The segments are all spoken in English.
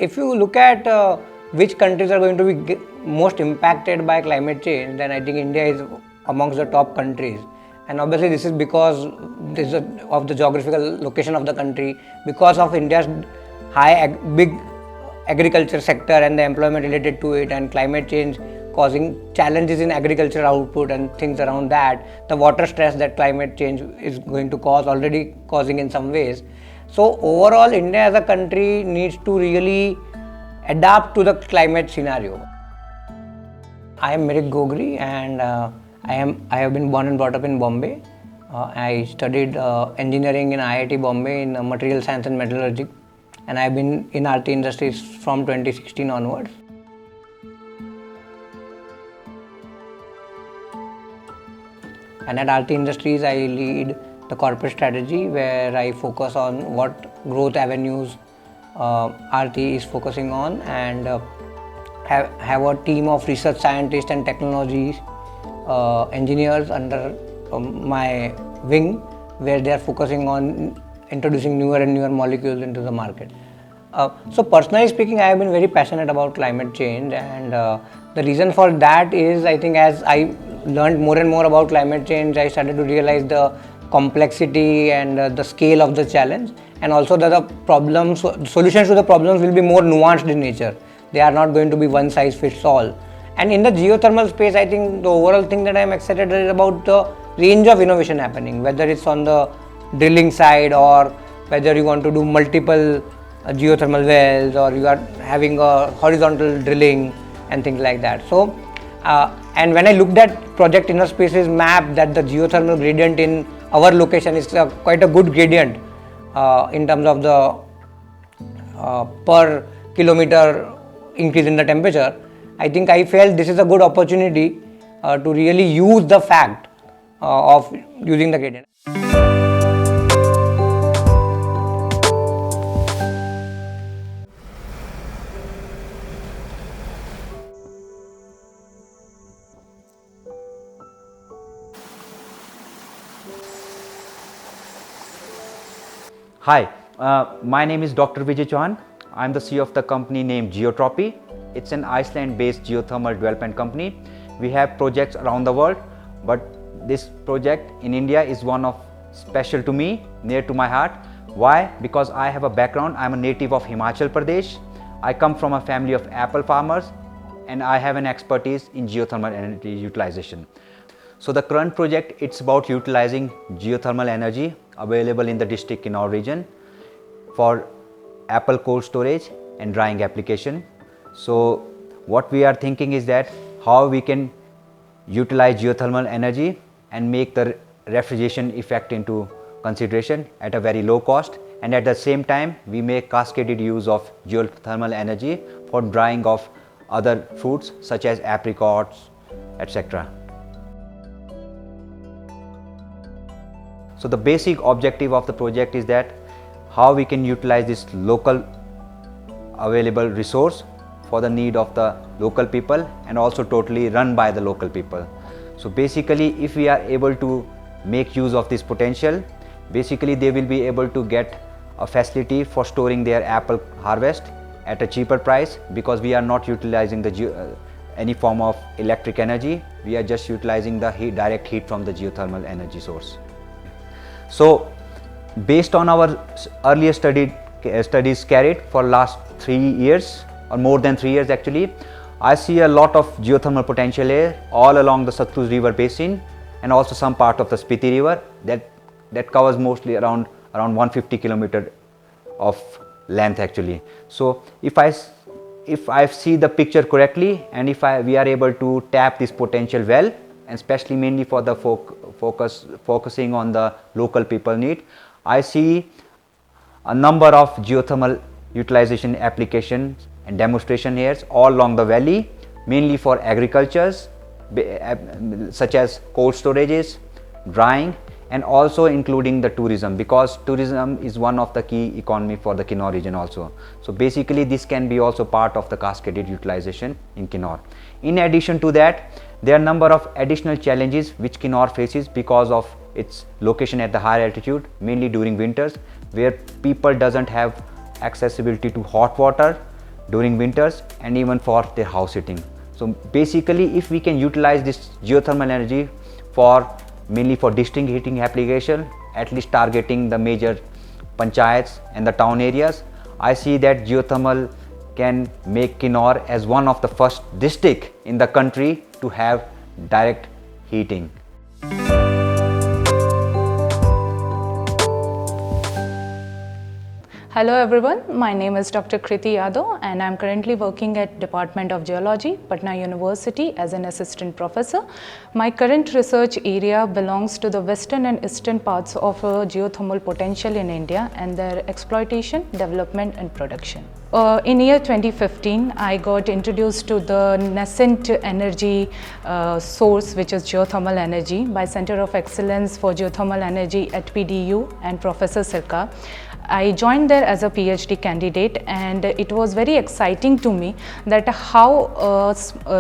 If you look at which countries are going to be most impacted by climate change, then I think India is amongst the top countries. And obviously this is because of the geographical location of the country, because of India's big agriculture sector and the employment related to it, and climate change causing challenges in agriculture output and things around that, the water stress that climate change is going to cause, already causing in some ways. So overall, India as a country needs to really adapt to the climate scenario. I am Mirik Gogri, and I have been born and brought up in Bombay. I studied engineering in IIT Bombay in material science and metallurgy, and I have been in RT Industries from 2016 onwards. And at RT Industries, I lead the corporate strategy, where I focus on what growth avenues RT is focusing on, and have a team of research scientists and technologies engineers under my wing, where they are focusing on introducing newer and newer molecules into the market. So personally speaking, I have been very passionate about climate change, and the reason for that is, I think, as I learned more and more about climate change, I started to realize the complexity and the scale of the challenge, and also that the solutions to the problems will be more nuanced in nature. They are not going to be one size fits all. And in the geothermal space, I think the overall thing that I am excited about the range of innovation happening, whether it's on the drilling side, or whether you want to do multiple geothermal wells, or you are having a horizontal drilling and things like that. So and when I looked at Project Inner Spaces map, that the geothermal gradient in our location is quite a good gradient in terms of the per kilometer increase in the temperature, I think I felt this is a good opportunity to really use the fact of using the gradient. Hi, my name is Dr. Vijay Chauhan. I'm the CEO of the company named Geothermal. It's an Iceland-based geothermal development company. We have projects around the world, but this project in India is one of special to me, near to my heart. Why? Because I have a background. I'm a native of Himachal Pradesh. I come from a family of apple farmers, and I have an expertise in geothermal energy utilization. So the current project, it's about utilizing geothermal energy available in the district in our region for apple cold storage and drying application. So what we are thinking is that how we can utilize geothermal energy and make the refrigeration effect into consideration at a very low cost, and at the same time we make cascaded use of geothermal energy for drying of other fruits such as apricots, etc. So the basic objective of the project is that how we can utilize this local available resource for the need of the local people, and also totally run by the local people. So basically, if we are able to make use of this potential, basically they will be able to get a facility for storing their apple harvest at a cheaper price, because we are not utilizing the any form of electric energy. We are just utilizing the direct heat from the geothermal energy source. So based on our earlier studies carried for last 3 years, or more than 3 years actually, I see a lot of geothermal potential here all along the Satluj river basin, and also some part of the Spiti river that covers mostly around 150 kilometer of length actually. So if I see the picture correctly, and if we are able to tap this potential well, and especially mainly for the focusing on the local people need, I see a number of geothermal utilization applications and demonstration here all along the valley, mainly for agricultures such as cold storages, drying, and also including the tourism, because tourism is one of the key economy for the Kinnaur region also. So basically this can be also part of the cascaded utilization in Kinnaur. In addition to that, there are a number of additional challenges which Kinnaur faces because of its location at the higher altitude, mainly during winters, where people doesn't have accessibility to hot water, during winters and even for their house heating. So basically, if we can utilize this geothermal energy for mainly for district heating application, at least targeting the major panchayats and the town areas, I see that geothermal can make Kinnaur as one of the first district in the country to have direct heating. Hello everyone, my name is Dr. Kriti Yadav and I am currently working at Department of Geology, Patna University as an assistant professor. My current research area belongs to the western and eastern parts of geothermal potential in India and their exploitation, development and production. In year 2015, I got introduced to the nascent energy source, which is geothermal energy, by Center of Excellence for Geothermal Energy at PDU and Professor Sirka. I joined there as a PhD candidate and it was very exciting to me that how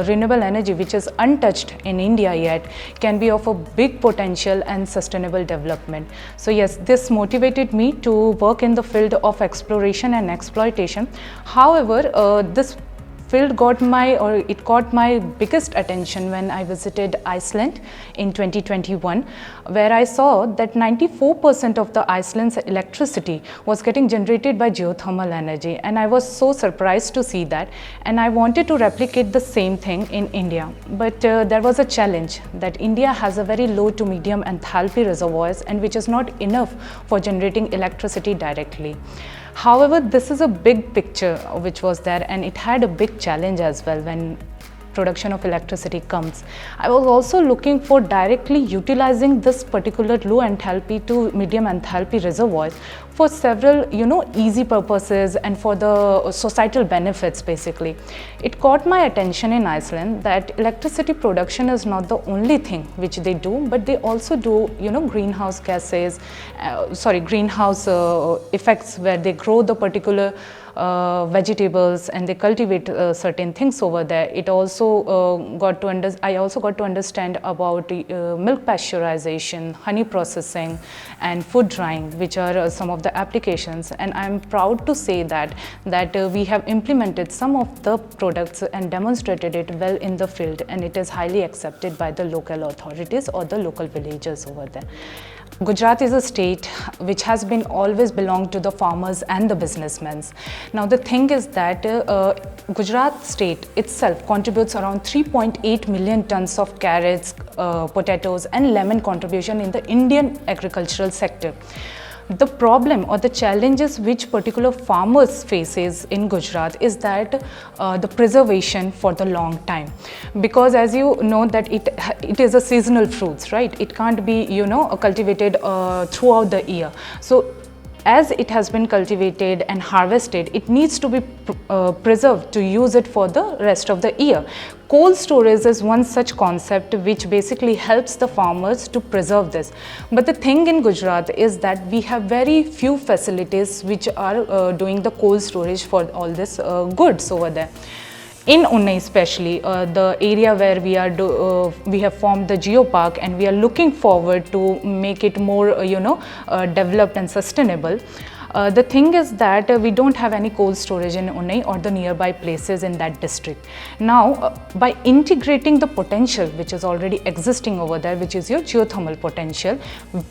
renewable energy, which is untouched in India yet, can be of a big potential and sustainable development. So yes, this motivated me to work in the field of exploration and exploitation. However, this field got my biggest attention when I visited Iceland in 2021, where I saw that 94% of the Iceland's electricity was getting generated by geothermal energy, and I was so surprised to see that, and I wanted to replicate the same thing in India. But there was a challenge that India has a very low to medium enthalpy reservoirs and which is not enough for generating electricity directly. However, this is a big picture which was there, and it had a big challenge as well when production of electricity comes. I was also looking for directly utilizing this particular low enthalpy to medium enthalpy reservoirs for several, easy purposes and for the societal benefits basically. It caught my attention in Iceland that electricity production is not the only thing which they do, but they also do, greenhouse gases, greenhouse effects where they grow the particular vegetables and they cultivate certain things over there. I also got to understand about milk pasteurization, honey processing and food drying, which are some of the applications, and I am proud to say that we have implemented some of the products and demonstrated it well in the field, and it is highly accepted by the local authorities or the local villagers over there. Gujarat is a state which has been always belonged to the farmers and the businessmen. Now the thing is that Gujarat state itself contributes around 3.8 million tons of carrots, potatoes and lemon contribution in the Indian agricultural sector. The problem or the challenges which particular farmers faces in Gujarat is that the preservation for the long time, because as you know that it is a seasonal fruits, right? It can't be cultivated throughout the year. So as it has been cultivated and harvested, it needs to be preserved to use it for the rest of the year. Cold storage is one such concept which basically helps the farmers to preserve this. But the thing in Gujarat is that we have very few facilities which are doing the cold storage for all this goods over there. In Unai especially, the area where we have formed the geopark and we are looking forward to make it more developed and sustainable. The thing is that we don't have any cold storage in Unai or the nearby places in that district. Now, by integrating the potential which is already existing over there, which is your geothermal potential,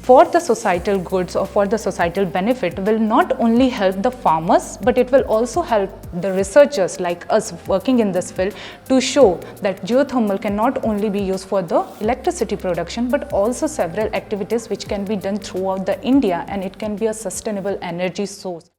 for the societal goods or for the societal benefit, will not only help the farmers, but it will also help the researchers like us working in this field to show that geothermal can not only be used for the electricity production, but also several activities which can be done throughout the India, and it can be a sustainable energy source.